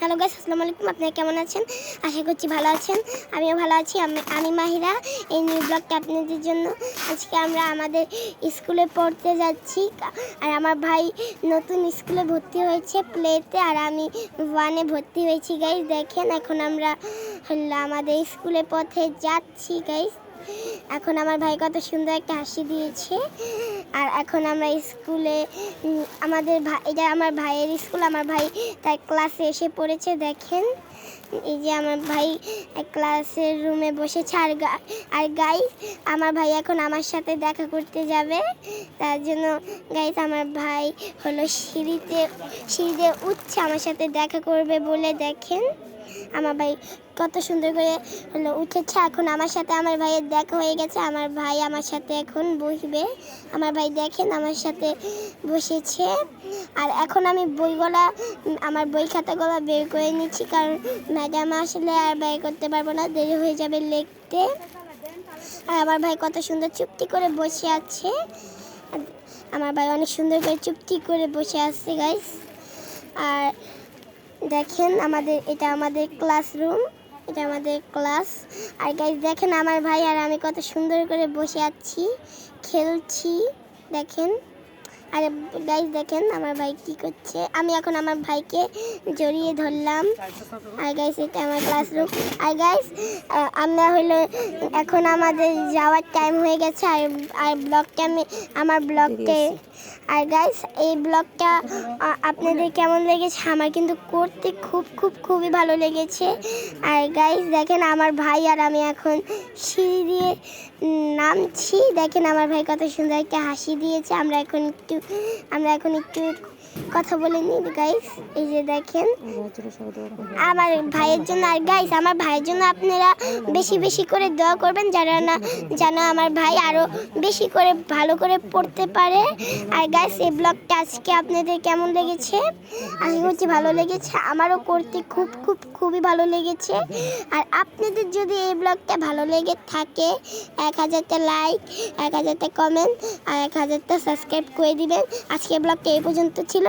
Hello guys, আসসালামু আলাইকুম। আপনারা কেমন আছেন? আশা করছি ভালো আছেন। আমিও ভালো আছি। আমি মাহিরা। এই নিউ ব্লগটা আপনাদের জন্য। আজকে আমরা আমাদের স্কুলে পড়তে যাচ্ছি, আর আমার ভাই নতুন স্কুলে ভর্তি হয়েছে, প্লেতে, আর আমি 1-এ ভর্তি হয়েছি গাইস। দেখেন এখন আমরা আমাদের স্কুলের পথে যাচ্ছি গাইস। এখন আমার ভাই কত সুন্দর একটা হাসি দিয়েছে। আর এখন আমরা স্কুলে আমাদের ভাই, এটা আমার ভাইয়ের স্কুল। আমার ভাই তার ক্লাসে এসে পড়েছে। দেখেন এই যে আমার ভাই ক্লাসের রুমে বসেছে। আর গাইস, আমার ভাই এখন আমার সাথে দেখা করতে যাবে। তার জন্য গাইস আমার ভাই হলো সিঁড়িতে উঠছে আমার সাথে দেখা করবে বলে। দেখেন আমার ভাই কত সুন্দর করে হলো উঠেছে। এখন আমার সাথে আমার ভাইয়ের দেখা হয়ে গেছে। আমার ভাই আমার সাথে এখন বসবে। আমার ভাই দেখেন আমার সাথে বসেছে। আর এখন আমি আমার বই খাতাগুলো বের করে নিচ্ছি, কারণ ম্যাডাম আসলে আর বের করতে পারবো না, দেরি হয়ে যাবে লিখতে। আর আমার ভাই কত সুন্দর চুপটি করে বসে আছে। আমার ভাই অনেক সুন্দর করে চুপটি করে বসে আছে গাইস। আর দেখেন এটা আমাদের ক্লাসরুম, এটা আমাদের ক্লাস। আর গাইস দেখেন আমার ভাই আর আমি কত সুন্দর করে বসে আছি, খেলছি। দেখেন আর গাইস দেখেন আমার ভাই কি করছে। আমি এখন আমার ভাইকে জড়িয়ে ধরলাম। আর গাইস এটা আমার ক্লাসরুম। আর গাইস আমরা হলো এখন আমাদের যাওয়ার টাইম হয়ে গেছে। আর আমার ব্লগটা আর গাইস এই ব্লগটা আপনাদের কেমন লেগেছে? আমার কিন্তু করতে খুবই ভালো লেগেছে। আর গাইস দেখেন আমার ভাই আর আমি এখন সিঁড়ি দিয়ে নামছি। দেখেন আমার ভাই কত সুন্দর একটা হাসি দিয়েছে। আমরা এখন একটু কথা বলে নিই গাইস। এই যে দেখেন আমার ভাইয়ের জন্য। আর গাইস আমার ভাইয়ের জন্য আপনারা বেশি করে দোয়া করবেন, যেন আমার ভাই আরো বেশি করে ভালো করে পড়তে পারে। আর গাইস এই ব্লগটা আজকে আপনাদের কেমন লেগেছে? আশা করছি ভালো লেগেছে। আমারও করতে খুবই ভালো লেগেছে। আর আপনাদের যদি এই ব্লগটা ভালো লেগে থাকে 1000টা লাইক, 1000টা কমেন্ট আর 1000টা সাবস্ক্রাইব করে দিবেন। আজকে ব্লগটা এই পর্যন্ত ছিল।